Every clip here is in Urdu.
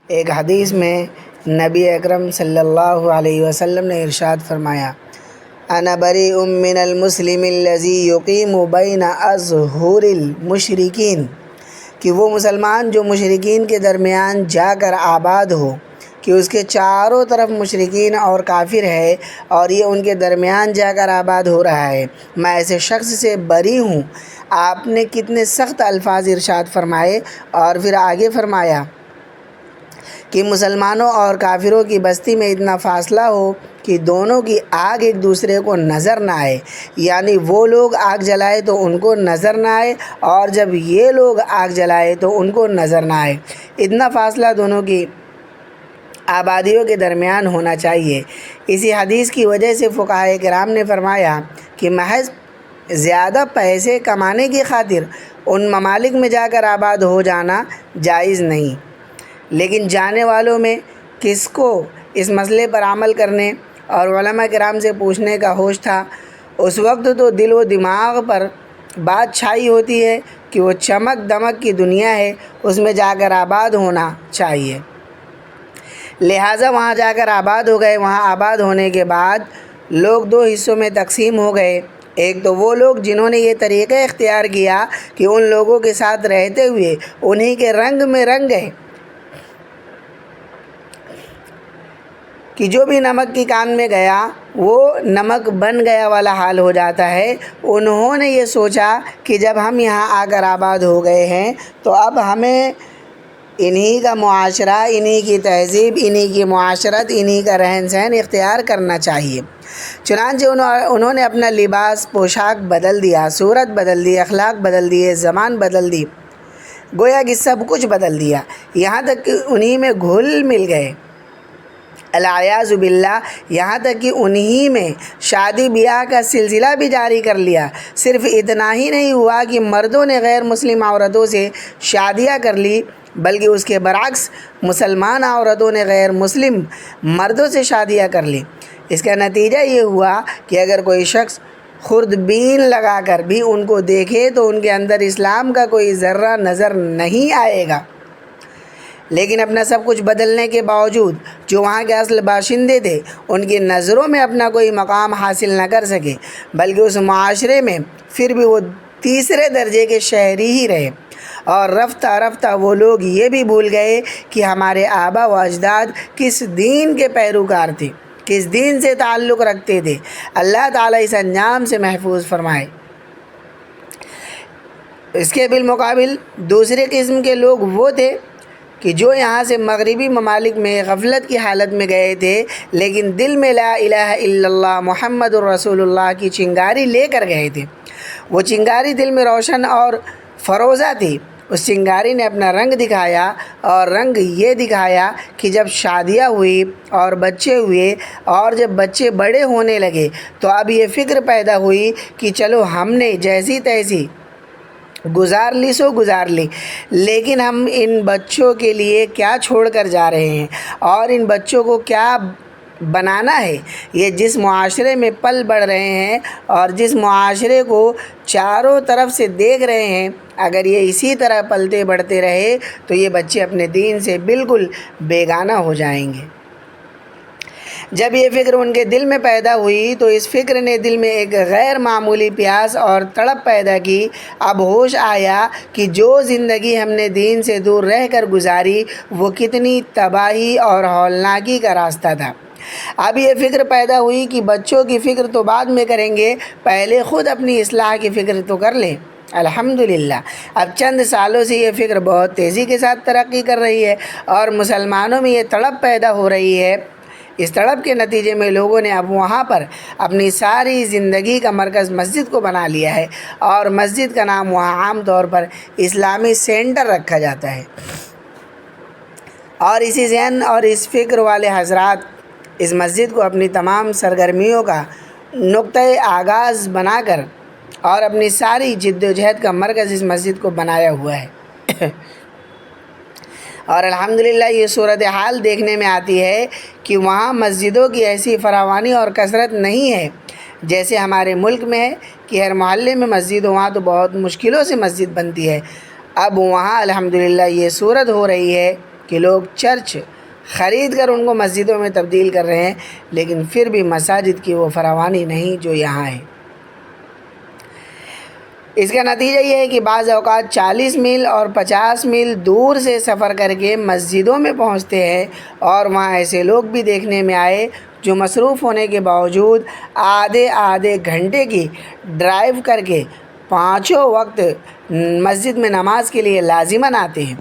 ایک حدیث میں نبی اکرم صلی اللہ علیہ وسلم نے ارشاد فرمایا، انا بریء من المسلم الذی یقیم بین اظہر المشرکین، کہ وہ مسلمان جو مشرکین کے درمیان جا کر آباد ہو، کہ اس کے چاروں طرف مشرکین اور کافر ہے اور یہ ان کے درمیان جا کر آباد ہو رہا ہے، میں ایسے شخص سے بری ہوں۔ آپ نے کتنے سخت الفاظ ارشاد فرمائے اور پھر آگے فرمایا کہ مسلمانوں اور کافروں کی بستی میں اتنا فاصلہ ہو کہ دونوں کی آگ ایک دوسرے کو نظر نہ آئے، یعنی وہ لوگ آگ جلائے تو ان کو نظر نہ آئے اور جب یہ لوگ آگ جلائے تو ان کو نظر نہ آئے، اتنا فاصلہ دونوں کی آبادیوں کے درمیان ہونا چاہیے۔ اسی حدیث کی وجہ سے فقہائے کرام نے فرمایا کہ محض زیادہ پیسے کمانے کی خاطر ان ممالک میں جا کر آباد ہو جانا جائز نہیں، لیکن جانے والوں میں کس کو اس مسئلے پر عمل کرنے اور علماء کرام سے پوچھنے کا ہوش تھا، اس وقت تو دل و دماغ پر بات چھائی ہوتی ہے کہ وہ چمک دمک کی دنیا ہے، اس میں جا کر آباد ہونا چاہیے، لہٰذا وہاں جا کر آباد ہو گئے۔ وہاں آباد ہونے کے بعد لوگ دو حصوں میں تقسیم ہو گئے، ایک تو وہ لوگ جنہوں نے یہ طریقہ اختیار کیا کہ ان لوگوں کے ساتھ رہتے ہوئے انہی کے رنگ میں رنگ گئے کہ جو بھی نمک کی کان میں گیا وہ نمک بن گیا والا حال ہو جاتا ہے۔ انہوں نے یہ سوچا کہ جب ہم یہاں آ کر آباد ہو گئے ہیں تو اب ہمیں انہی کا معاشرہ، انہی کی تہذیب، انہی کی معاشرت، انہی کا رہن سہن اختیار کرنا چاہیے۔ چنانچہ انہوں نے اپنا لباس، پوشاک بدل دیا، صورت بدل دی، اخلاق بدل دیے، زبان بدل دی، گویا کہ سب کچھ بدل دیا، یہاں تک کہ انہی میں گھل مل گئے، العیاذ باللہ، یہاں تک کہ انہی میں شادی بیاہ کا سلسلہ بھی جاری کر لیا۔ صرف اتنا ہی نہیں ہوا کہ مردوں نے غیر مسلم عورتوں سے شادیاں کر لی، بلکہ اس کے برعکس مسلمان عورتوں نے غیر مسلم مردوں سے شادیاں کر لی۔ اس کا نتیجہ یہ ہوا کہ اگر کوئی شخص خوردبین لگا کر بھی ان کو دیکھے تو ان کے اندر اسلام کا کوئی ذرہ نظر نہیں آئے گا، لیکن اپنا سب کچھ بدلنے کے باوجود جو وہاں کے اصل باشندے تھے ان کی نظروں میں اپنا کوئی مقام حاصل نہ کر سکے، بلکہ اس معاشرے میں پھر بھی وہ تیسرے درجے کے شہری ہی رہے، اور رفتہ رفتہ وہ لوگ یہ بھی بھول گئے کہ ہمارے آبا و اجداد کس دین کے پیروکار تھے، کس دین سے تعلق رکھتے تھے۔ اللہ تعالیٰ اس انجام سے محفوظ فرمائے۔ اس کے بالمقابل دوسرے قسم کے لوگ وہ تھے کہ جو یہاں سے مغربی ممالک میں غفلت کی حالت میں گئے تھے، لیکن دل میں لا الہ الا اللہ محمد الرسول اللہ کی چنگاری لے کر گئے تھے۔ وہ چنگاری دل میں روشن اور فروزہ تھی۔ اس چنگاری نے اپنا رنگ دکھایا، اور رنگ یہ دکھایا کہ جب شادیاں ہوئی اور بچے ہوئے اور جب بچے بڑے ہونے لگے تو اب یہ فکر پیدا ہوئی کہ چلو ہم نے جیسی تیسی گزار لی سو گزار لی، لیکن ہم ان بچوں کے لیے کیا چھوڑ کر جا رہے ہیں اور ان بچوں کو کیا بنانا ہے۔ یہ جس معاشرے میں پل بڑھ رہے ہیں اور جس معاشرے کو چاروں طرف سے دیکھ رہے ہیں، اگر یہ اسی طرح پلتے بڑھتے رہے تو یہ بچے اپنے دین سے بالکل بیگانہ ہو جائیں گے۔ جب یہ فکر ان کے دل میں پیدا ہوئی تو اس فکر نے دل میں ایک غیر معمولی پیاس اور تڑپ پیدا کی۔ اب ہوش آیا کہ جو زندگی ہم نے دین سے دور رہ کر گزاری وہ کتنی تباہی اور ہولناکی کا راستہ تھا۔ اب یہ فکر پیدا ہوئی کہ بچوں کی فکر تو بعد میں کریں گے، پہلے خود اپنی اصلاح کی فکر تو کر لیں۔ الحمدللہ اب چند سالوں سے یہ فکر بہت تیزی کے ساتھ ترقی کر رہی ہے اور مسلمانوں میں یہ تڑپ پیدا ہو رہی ہے۔ اس تڑپ کے نتیجے میں لوگوں نے اب وہاں پر اپنی ساری زندگی کا مرکز مسجد کو بنا لیا ہے، اور مسجد کا نام وہاں عام طور پر اسلامی سینٹر رکھا جاتا ہے، اور اسی ذہن اور اس فکر والے حضرات اس مسجد کو اپنی تمام سرگرمیوں کا نقطۂ آغاز بنا کر اور اپنی ساری جد و جہد کا مرکز اس مسجد کو بنایا ہوا ہے۔ اور الحمدللہ یہ صورتحال دیکھنے میں آتی ہے کہ وہاں مسجدوں کی ایسی فراوانی اور کثرت نہیں ہے جیسے ہمارے ملک میں ہے کہ ہر محلے میں مسجد ہو، وہاں تو بہت مشکلوں سے مسجد بنتی ہے۔ اب وہاں الحمدللہ یہ صورت ہو رہی ہے کہ لوگ چرچ خرید کر ان کو مسجدوں میں تبدیل کر رہے ہیں، لیکن پھر بھی مساجد کی وہ فراوانی نہیں جو یہاں ہے۔ اس کا نتیجہ یہ ہے کہ بعض اوقات 40 میل اور 50 میل دور سے سفر کر کے مسجدوں میں پہنچتے ہیں، اور وہاں ایسے لوگ بھی دیکھنے میں آئے جو مصروف ہونے کے باوجود آدھے گھنٹے کی ڈرائیو کر کے پانچوں وقت مسجد میں نماز کے لیے لازماً آتے ہیں۔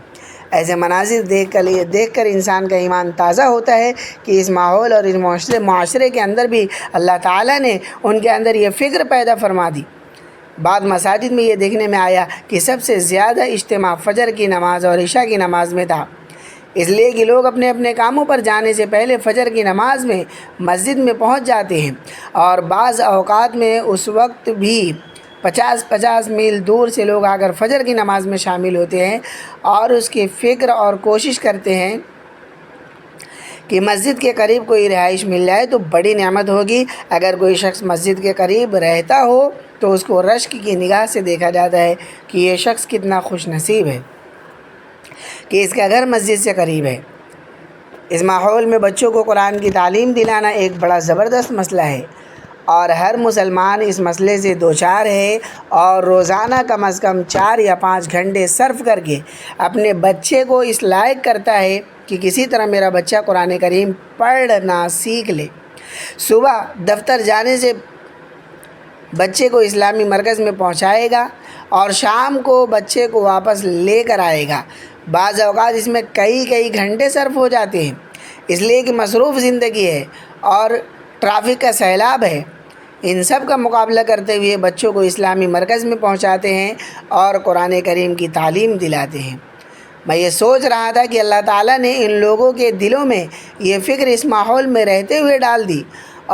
ایسے مناظر دیکھ کر انسان کا ایمان تازہ ہوتا ہے کہ اس ماحول اور اس معاشرے کے اندر بھی اللہ تعالیٰ نے ان کے اندر یہ فکر پیدا فرما دی۔ بعد مساجد میں یہ دیکھنے میں آیا کہ سب سے زیادہ اجتماع فجر کی نماز اور عشاء کی نماز میں تھا، اس لیے کہ لوگ اپنے اپنے کاموں پر جانے سے پہلے فجر کی نماز میں مسجد میں پہنچ جاتے ہیں، اور بعض اوقات میں اس وقت بھی 50 میل دور سے لوگ آ کر فجر کی نماز میں شامل ہوتے ہیں اور اس کی فکر اور کوشش کرتے ہیں کہ مسجد کے قریب کوئی رہائش مل جائے تو بڑی نعمت ہوگی۔ اگر کوئی شخص مسجد کے قریب رہتا ہو تو اس کو رشک کی نگاہ سے دیکھا جاتا ہے کہ یہ شخص کتنا خوش نصیب ہے کہ اس کا گھر مسجد سے قریب ہے۔ اس ماحول میں بچوں کو قرآن کی تعلیم دلانا ایک بڑا زبردست مسئلہ ہے، اور ہر مسلمان اس مسئلے سے دوچار ہے، اور روزانہ کم از کم 4 یا 5 گھنٹے صرف کر کے اپنے بچے کو اس لائق کرتا ہے کہ کسی طرح میرا بچہ قرآن کریم پڑھنا سیکھ لے۔ صبح دفتر جانے سے بچے کو اسلامی مرکز میں پہنچائے گا اور شام کو بچے کو واپس لے کر آئے گا۔ بعض اوقات اس میں کئی گھنٹے صرف ہو جاتے ہیں، اس لیے کہ مصروف زندگی ہے اور ٹریفک کا سیلاب ہے۔ ان سب کا مقابلہ کرتے ہوئے بچوں کو اسلامی مرکز میں پہنچاتے ہیں اور قرآن کریم کی تعلیم دلاتے ہیں۔ میں یہ سوچ رہا تھا کہ اللہ تعالیٰ نے ان لوگوں کے دلوں میں یہ فکر اس ماحول میں رہتے ہوئے ڈال دی،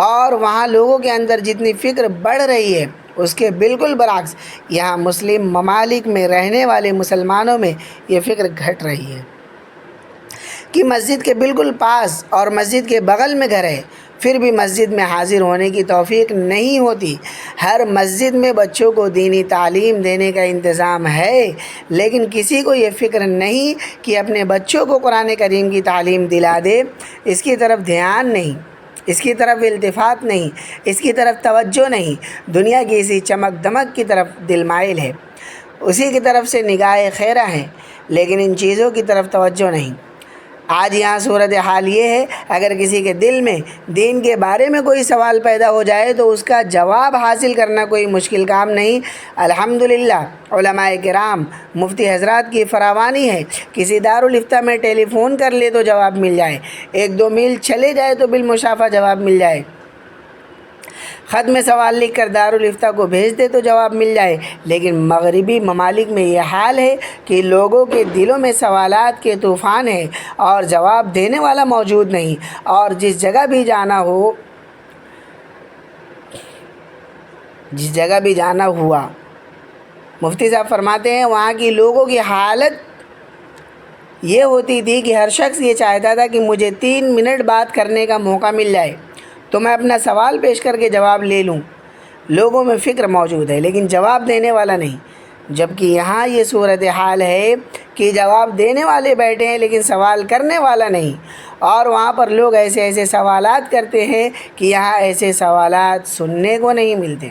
اور وہاں لوگوں کے اندر جتنی فکر بڑھ رہی ہے اس کے بالکل برعکس یہاں مسلم ممالک میں رہنے والے مسلمانوں میں یہ فکر گھٹ رہی ہے کہ مسجد کے بالکل پاس اور مسجد کے بغل میں گھر ہے، پھر بھی مسجد میں حاضر ہونے کی توفیق نہیں ہوتی۔ ہر مسجد میں بچوں کو دینی تعلیم دینے کا انتظام ہے، لیکن کسی کو یہ فکر نہیں کہ اپنے بچوں کو قرآن کریم کی تعلیم دلا دے۔ اس کی طرف دھیان نہیں، اس کی طرف التفات نہیں، اس کی طرف توجہ نہیں۔ دنیا کی اسی چمک دمک کی طرف دل مائل ہے، اسی کی طرف سے نگاہ خیرہ ہے، لیکن ان چیزوں کی طرف توجہ نہیں۔ آج یہاں صورتحال یہ ہے، اگر کسی کے دل میں دین کے بارے میں کوئی سوال پیدا ہو جائے تو اس کا جواب حاصل کرنا کوئی مشکل کام نہیں۔ الحمدللہ علماء کرام، مفتی حضرات کی فراوانی ہے، کسی دارالافتاء میں ٹیلی فون کر لے تو جواب مل جائے، 1-2 میل چلے جائے تو بالمشافہ جواب مل جائے، خط میں سوال لکھ کر دارالافتاء کو بھیج دے تو جواب مل جائے۔ لیکن مغربی ممالک میں یہ حال ہے کہ لوگوں کے دلوں میں سوالات کے طوفان ہیں اور جواب دینے والا موجود نہیں، اور جس جگہ بھی جانا ہوا مفتی صاحب فرماتے ہیں وہاں کی لوگوں کی حالت یہ ہوتی تھی کہ ہر شخص یہ چاہتا تھا کہ مجھے 3 منٹ بات کرنے کا موقع مل جائے تو میں اپنا سوال پیش کر کے جواب لے لوں۔ لوگوں میں فکر موجود ہے لیکن جواب دینے والا نہیں، جبکہ یہاں یہ صورتحال ہے کہ جواب دینے والے بیٹھے ہیں لیکن سوال کرنے والا نہیں، اور وہاں پر لوگ ایسے سوالات کرتے ہیں کہ یہاں ایسے سوالات سننے کو نہیں ملتے۔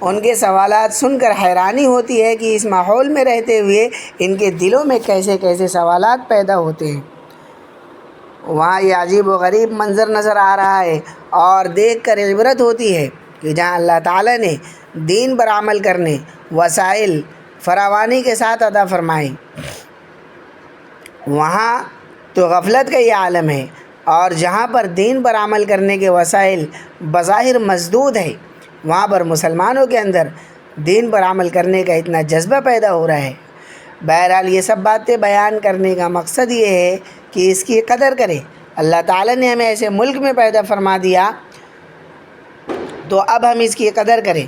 ان کے سوالات سن کر حیرانی ہوتی ہے کہ اس ماحول میں رہتے ہوئے ان کے دلوں میں کیسے سوالات پیدا ہوتے ہیں۔ وہاں یہ عجیب و غریب منظر نظر آ رہا ہے، اور دیکھ کر عبرت ہوتی ہے کہ جہاں اللہ تعالیٰ نے دین پر عمل کرنے وسائل فراوانی کے ساتھ عطا فرمائے، وہاں تو غفلت کا یہ عالم ہے، اور جہاں پر دین پر عمل کرنے کے وسائل بظاہر مسدود ہے وہاں پر مسلمانوں کے اندر دین پر عمل کرنے کا اتنا جذبہ پیدا ہو رہا ہے۔ بہرحال یہ سب باتیں بیان کرنے کا مقصد یہ ہے کہ اس کی قدر کرے۔ اللہ تعالیٰ نے ہمیں ایسے ملک میں پیدا فرما دیا تو اب ہم اس کی قدر کریں۔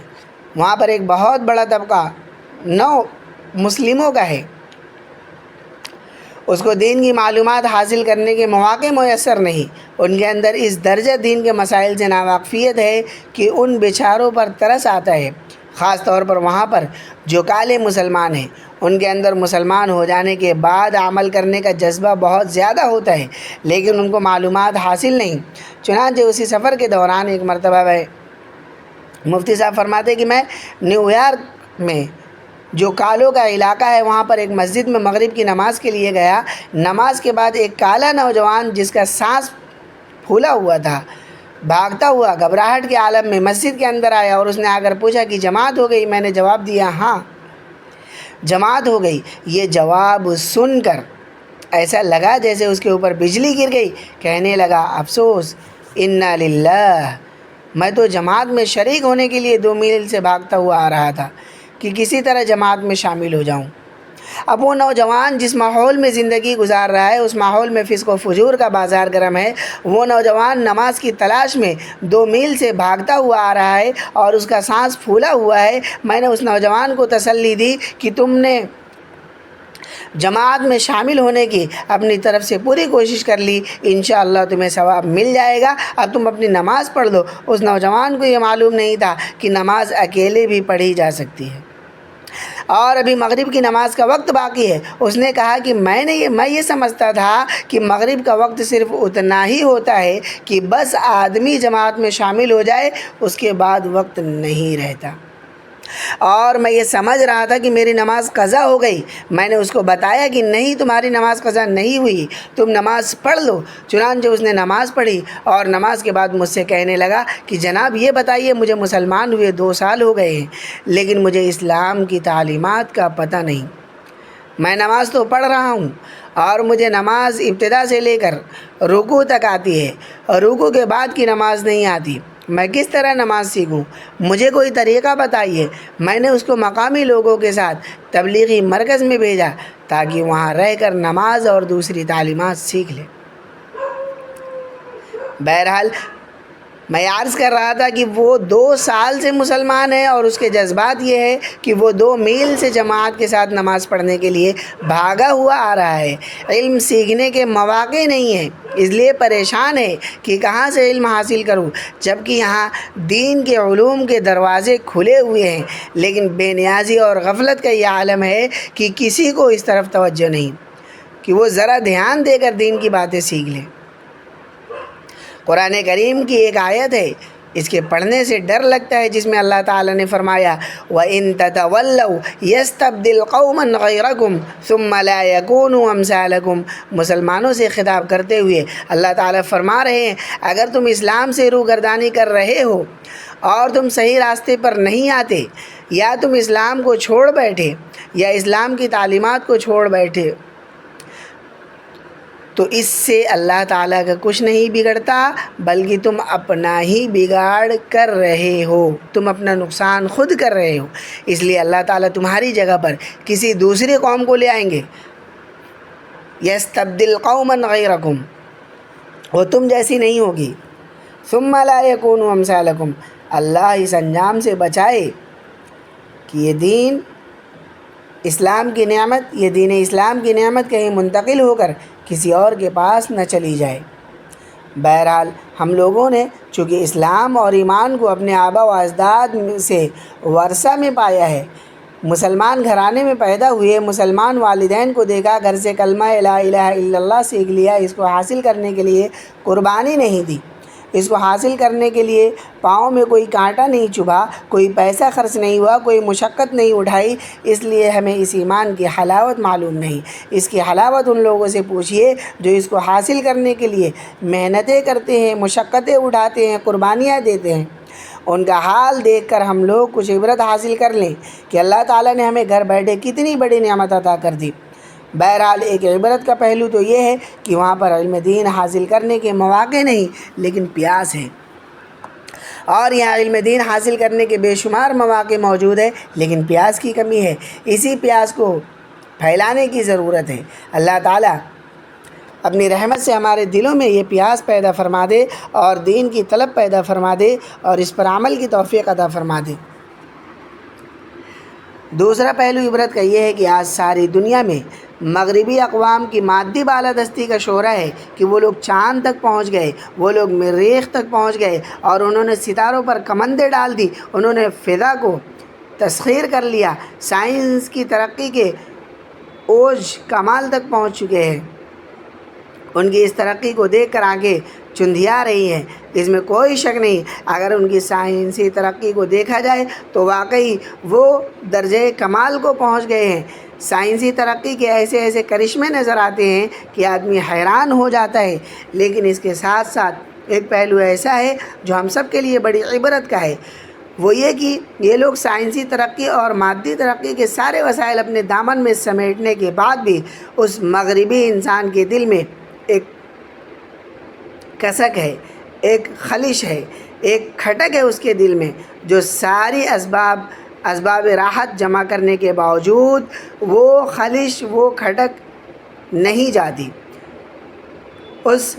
وہاں پر ایک بہت بڑا طبقہ مسلموں کا ہے، اس کو دین کی معلومات حاصل کرنے کے مواقع میسر نہیں، ان کے اندر اس درجہ دین کے مسائل سے ناواقفیت ہے کہ ان بیچاروں پر ترس آتا ہے، خاص طور پر وہاں پر جو کالے مسلمان ہیں ان کے اندر مسلمان ہو جانے کے بعد عمل کرنے کا جذبہ بہت زیادہ ہوتا ہے، لیکن ان کو معلومات حاصل نہیں۔ چنانچہ اسی سفر کے دوران ایک مرتبہ مفتی صاحب فرماتے کہ میں نیو یارک میں جو کالوں کا علاقہ ہے وہاں پر ایک مسجد میں مغرب کی نماز کے لیے گیا۔ نماز کے بعد ایک کالا نوجوان جس کا سانس پھولا ہوا تھا بھاگتا ہوا گھبراہٹ کے عالم میں مسجد کے اندر آیا اور اس نے آ کر پوچھا کہ جماعت ہو گئی؟ میں نے جواب دیا ہاں جماعت ہو گئی۔ یہ جواب سن کر ایسا لگا جیسے اس کے اوپر بجلی گر گئی۔ کہنے لگا افسوس، انا للہ، میں تو جماعت میں شریک ہونے کے لیے 2 میل سے بھاگتا ہوا آ رہا تھا کہ کسی طرح جماعت میں شامل ہو جاؤں۔ اب وہ نوجوان جس ماحول میں زندگی گزار رہا ہے اس ماحول میں فسق و فجور کا بازار گرم ہے۔ وہ نوجوان نماز کی تلاش میں 2 میل سے بھاگتا ہوا آ رہا ہے اور اس کا سانس پھولا ہوا ہے۔ میں نے اس نوجوان کو تسلی دی کہ تم نے جماعت میں شامل ہونے کی اپنی طرف سے پوری کوشش کر لی، انشاءاللہ تمہیں ثواب مل جائے گا، اب تم اپنی نماز پڑھ لو۔ اس نوجوان کو یہ معلوم نہیں تھا کہ نماز اکیلے بھی پڑھی جا سکتی ہے اور ابھی مغرب کی نماز کا وقت باقی ہے۔ اس نے کہا کہ میں یہ سمجھتا تھا کہ مغرب کا وقت صرف اتنا ہی ہوتا ہے کہ بس آدمی جماعت میں شامل ہو جائے، اس کے بعد وقت نہیں رہتا، اور میں یہ سمجھ رہا تھا کہ میری نماز قضا ہو گئی۔ میں نے اس کو بتایا کہ نہیں، تمہاری نماز قضا نہیں ہوئی، تم نماز پڑھ لو۔ چنانچہ اس نے نماز پڑھی اور نماز کے بعد مجھ سے کہنے لگا کہ جناب یہ بتائیے، مجھے مسلمان ہوئے 2 سال ہو گئے ہیں لیکن مجھے اسلام کی تعلیمات کا پتہ نہیں۔ میں نماز تو پڑھ رہا ہوں اور مجھے نماز ابتدا سے لے کر رکوع تک آتی ہے اور رکوع کے بعد کی نماز نہیں آتی، میں کس طرح نماز سیکھوں؟ مجھے کوئی طریقہ بتائیے۔ میں نے اس کو مقامی لوگوں کے ساتھ تبلیغی مرکز میں بھیجا تاکہ وہاں رہ کر نماز اور دوسری تعلیمات سیکھ لے۔ بہرحال میں عرض کر رہا تھا کہ وہ 2 سال سے مسلمان ہے اور اس کے جذبات یہ ہے کہ وہ 2 میل سے جماعت کے ساتھ نماز پڑھنے کے لیے بھاگا ہوا آ رہا ہے۔ علم سیکھنے کے مواقع نہیں ہیں، اس لیے پریشان ہے کہ کہاں سے علم حاصل کروں، جبکہ یہاں دین کے علوم کے دروازے کھلے ہوئے ہیں، لیکن بے نیازی اور غفلت کا یہ عالم ہے کہ کسی کو اس طرف توجہ نہیں کہ وہ ذرا دھیان دے کر دین کی باتیں سیکھ لیں۔ قرآن کریم کی ایک آیت ہے، اس کے پڑھنے سے ڈر لگتا ہے، جس میں اللہ تعالیٰ نے فرمایا وَإِن تَتَوَلَّوْا يَسْتَبْدِلْ قَوْمًا غَيْرَكُمْ ثُمَّ لَا يَكُونُوا أَمْثَالَكُمْ۔ مسلمانوں سے خطاب کرتے ہوئے اللہ تعالیٰ فرما رہے ہیں اگر تم اسلام سے روگردانی کر رہے ہو اور تم صحیح راستے پر نہیں آتے، یا تم اسلام کو چھوڑ بیٹھے یا اسلام کی تعلیمات کو چھوڑ بیٹھے، تو اس سے اللہ تعالیٰ کا کچھ نہیں بگڑتا بلکہ تم اپنا ہی بگاڑ کر رہے ہو، تم اپنا نقصان خود کر رہے ہو۔ اس لیے اللہ تعالیٰ تمہاری جگہ پر کسی دوسری قوم کو لے آئیں گے، یستبدل قوما غیرکم، وہ تم جیسی نہیں ہوگی، ثم لا یکونوا امثالکم۔ اللہ اس انجام سے بچائے کہ یہ دین اسلام کی نعمت، یہ دین اسلام کی نعمت کہیں منتقل ہو کر کسی اور کے پاس نہ چلی جائے۔ بہرحال ہم لوگوں نے چونکہ اسلام اور ایمان کو اپنے آبا و اجداد سے ورثہ میں پایا ہے، مسلمان گھرانے میں پیدا ہوئے، مسلمان والدین کو دیکھا، گھر سے کلمہ لا الہ الا اللہ سیکھ لیا، اس کو حاصل کرنے کے لیے قربانی نہیں دی، اس کو حاصل کرنے کے لیے پاؤں میں کوئی کانٹا نہیں چبھا، کوئی پیسہ خرچ نہیں ہوا، کوئی مشقت نہیں اٹھائی، اس لیے ہمیں اس ایمان کی حلاوت معلوم نہیں۔ اس کی حلاوت ان لوگوں سے پوچھئے جو اس کو حاصل کرنے کے لیے محنتیں کرتے ہیں، مشقتیں اٹھاتے ہیں، قربانیاں دیتے ہیں۔ ان کا حال دیکھ کر ہم لوگ کچھ عبرت حاصل کر لیں کہ اللہ تعالیٰ نے ہمیں گھر بیٹھے کتنی بڑی نعمت عطا کر دی۔ بہرحال ایک عبرت کا پہلو تو یہ ہے کہ وہاں پر علم دین حاصل کرنے کے مواقع نہیں لیکن پیاس ہے، اور یہاں علم دین حاصل کرنے کے بے شمار مواقع موجود ہے لیکن پیاس کی کمی ہے۔ اسی پیاس کو پھیلانے کی ضرورت ہے۔ اللہ تعالیٰ اپنی رحمت سے ہمارے دلوں میں یہ پیاس پیدا فرما دے اور دین کی طلب پیدا فرما دے اور اس پر عمل کی توفیق عطا فرما دے۔ دوسرا پہلو عبرت کا یہ ہے کہ آج ساری دنیا میں مغربی اقوام کی مادی بالادستی کا شعرہ ہے کہ وہ لوگ چاند تک پہنچ گئے، وہ لوگ مریخ تک پہنچ گئے اور انہوں نے ستاروں پر کمندیں ڈال دی، انہوں نے فضا کو تسخیر کر لیا۔ سائنس کی ترقی کے اوج کمال تک پہنچ چکے ہیں۔ ان کی اس ترقی کو دیکھ کر آنکھیں چندھیا رہی ہیں، اس میں کوئی شک نہیں۔ اگر ان کی سائنسی ترقی کو دیکھا جائے تو واقعی وہ درجہ کمال کو پہنچ گئے ہیں۔ سائنسی ترقی کے ایسے ایسے کرشمے نظر آتے ہیں کہ آدمی حیران ہو جاتا ہے، لیکن اس کے ساتھ ساتھ ایک پہلو ایسا ہے جو ہم سب کے لیے بڑی عبرت کا ہے، وہ یہ کہ یہ لوگ سائنسی ترقی اور مادی ترقی کے سارے وسائل اپنے دامن میں سمیٹنے کے بعد بھی اس مغربی انسان کے دل میں ایک کسک ہے، ایک خلش ہے، ایک کھٹک ہے اس کے دل میں، جو ساری اسباب راحت جمع کرنے کے باوجود وہ خلش، وہ کھٹک نہیں جاتی، اس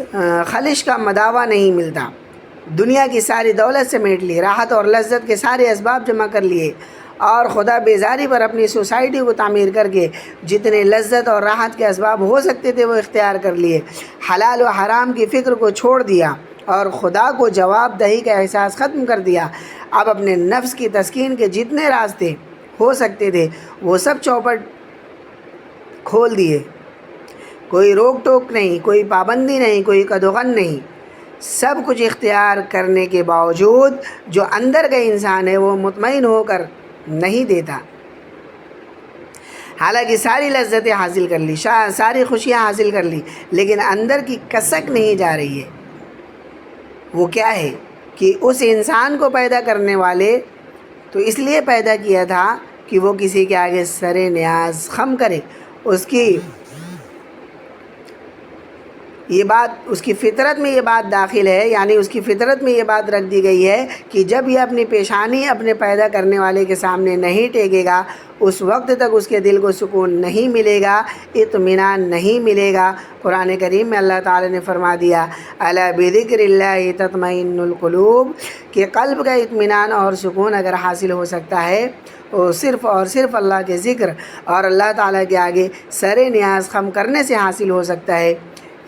خلش کا مداوع نہیں ملتا۔ دنیا کی ساری دولت سمیٹ لی، راحت اور لذت کے سارے اسباب جمع کر لیے، اور خدا بیزاری پر اپنی سوسائٹی کو تعمیر کر کے جتنے لذت اور راحت کے اسباب ہو سکتے تھے وہ اختیار کر لیے، حلال و حرام کی فکر کو چھوڑ دیا اور خدا کو جواب دہی کا احساس ختم کر دیا۔ اب اپنے نفس کی تسکین کے جتنے راستے ہو سکتے تھے وہ سب چوپٹ کھول دیے، کوئی روک ٹوک نہیں، کوئی پابندی نہیں، کوئی قدغن نہیں۔ سب کچھ اختیار کرنے کے باوجود جو اندر کا انسان ہے وہ مطمئن ہو کر نہیں دیتا۔ حالانکہ ساری لذتیں حاصل کر لی، ساری خوشیاں حاصل کر لی، لیکن اندر کی کسک نہیں جا رہی ہے۔ وہ کیا ہے کہ اس انسان کو پیدا کرنے والے تو اس لیے پیدا کیا تھا کہ وہ کسی کے آگے سر نیاز خم کرے۔ اس کی یہ بات، اس کی فطرت میں یہ بات داخل ہے، یعنی اس کی فطرت میں یہ بات رکھ دی گئی ہے کہ جب یہ اپنی پیشانی اپنے پیدا کرنے والے کے سامنے نہیں ٹیکے گا اس وقت تک اس کے دل کو سکون نہیں ملے گا، اطمینان نہیں ملے گا۔ قرآن کریم میں اللہ تعالیٰ نے فرما دیا الا بذکر اللہ تطمئن القلوب، کہ قلب کا اطمینان اور سکون اگر حاصل ہو سکتا ہے وہ صرف اور صرف اللہ کے ذکر اور اللہ تعالیٰ کے آگے سر نیاز خم کرنے سے حاصل ہو سکتا ہے۔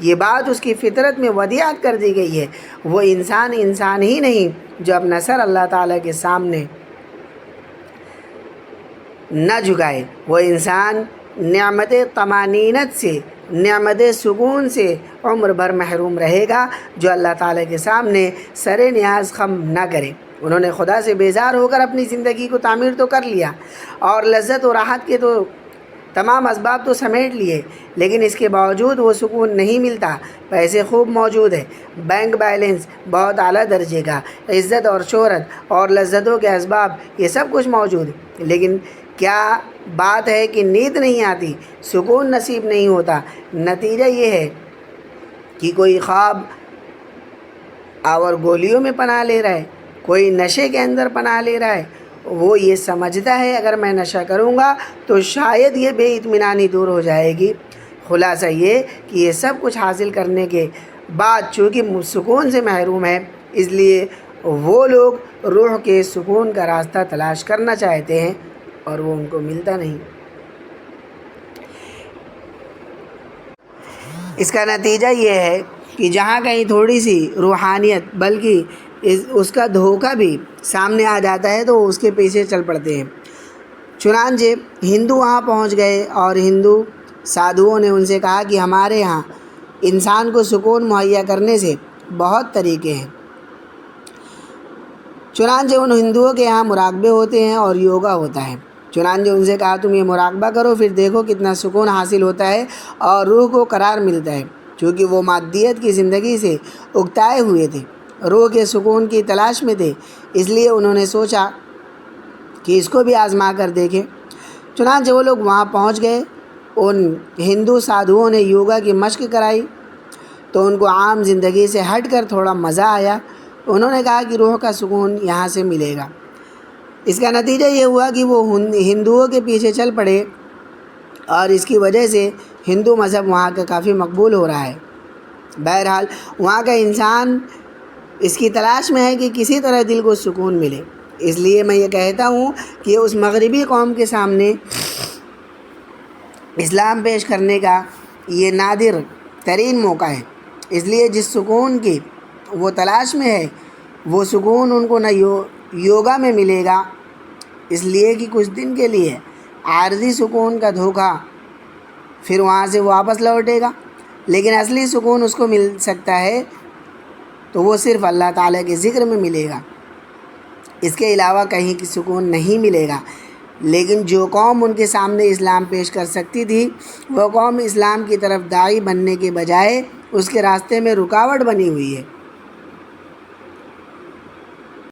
یہ بات اس کی فطرت میں ودیعت کر دی گئی ہے۔ وہ انسان ہی نہیں جو اپنا سر اللہ تعالیٰ کے سامنے نہ جھکائے، وہ انسان نعمت طمانینت سے، نعمت سکون سے عمر بھر محروم رہے گا جو اللہ تعالیٰ کے سامنے سر نیاز خم نہ کرے۔ انہوں نے خدا سے بیزار ہو کر اپنی زندگی کو تعمیر تو کر لیا اور لذت و راحت کے تو تمام اسباب تو سمیٹ لیے، لیکن اس کے باوجود وہ سکون نہیں ملتا۔ پیسے خوب موجود ہے، بینک بیلنس بہت اعلیٰ درجے کا، عزت اور شہرت اور لذتوں کے اسباب یہ سب کچھ موجود ہے، لیکن کیا بات ہے کہ نیند نہیں آتی، سکون نصیب نہیں ہوتا۔ نتیجہ یہ ہے کہ کوئی خواب آور گولیوں میں پناہ لے رہا ہے، کوئی نشے کے اندر پناہ لے رہا ہے۔ وہ یہ سمجھتا ہے اگر میں نشہ کروں گا تو شاید یہ بے اطمینانی دور ہو جائے گی۔ خلاصہ یہ کہ یہ سب کچھ حاصل کرنے کے بعد چونکہ سکون سے محروم ہے، اس لیے وہ لوگ روح کے سکون کا راستہ تلاش کرنا چاہتے ہیں اور وہ ان کو ملتا نہیں۔ اس کا نتیجہ یہ ہے کہ جہاں کہیں تھوڑی سی روحانیت بلکہ اس کا دھوکہ بھی سامنے آ جاتا ہے تو وہ اس کے پیچھے چل پڑتے ہیں۔ چنانچہ ہندو وہاں پہنچ گئے اور ہندو سادھوؤں نے ان سے کہا کہ ہمارے ہاں انسان کو سکون مہیا کرنے سے بہت طریقے ہیں۔ چنانچہ ان ہندوؤں کے یہاں مراقبے ہوتے ہیں اور یوگا ہوتا ہے۔ چنانچہ ان سے کہا تم یہ مراقبہ کرو، پھر دیکھو کتنا سکون حاصل ہوتا ہے اور روح کو قرار ملتا ہے، چونکہ وہ مادیت کی زندگی سے اکتائے ہوئے تھے، روح کے سکون کی تلاش میں تھے، اس لیے انہوں نے سوچا کہ اس کو بھی آزما کر دیکھیں۔ چنانچہ وہ لوگ وہاں پہنچ گئے، ان ہندو سادھوؤں نے یوگا کی مشق کرائی تو ان کو عام زندگی سے ہٹ کر تھوڑا مزہ آیا۔ انہوں نے کہا کہ روح کا سکون یہاں سے ملے گا۔ اس کا نتیجہ یہ ہوا کہ وہ ہندوؤں کے پیچھے چل پڑے اور اس کی وجہ سے ہندو مذہب وہاں کا کافی مقبول ہو رہا ہے۔ بہرحال وہاں کا انسان اس کی تلاش میں ہے کہ کسی طرح دل کو سکون ملے۔ اس لیے میں یہ کہتا ہوں کہ اس مغربی قوم کے سامنے اسلام پیش کرنے کا یہ نادر ترین موقع ہے، اس لیے جس سکون کی وہ تلاش میں ہے وہ سکون ان کو نہ یوگا میں ملے گا، اس لیے کہ کچھ دن کے لیے عارضی سکون کا دھوکہ پھر وہاں سے واپس لوٹے گا، لیکن اصلی سکون اس کو مل سکتا ہے تو وہ صرف اللہ تعالیٰ کے ذکر میں ملے گا، اس کے علاوہ کہیں کی سکون نہیں ملے گا۔ لیکن جو قوم ان کے سامنے اسلام پیش کر سکتی تھی، وہ قوم اسلام کی طرف داعی بننے کے بجائے اس کے راستے میں رکاوٹ بنی ہوئی ہے۔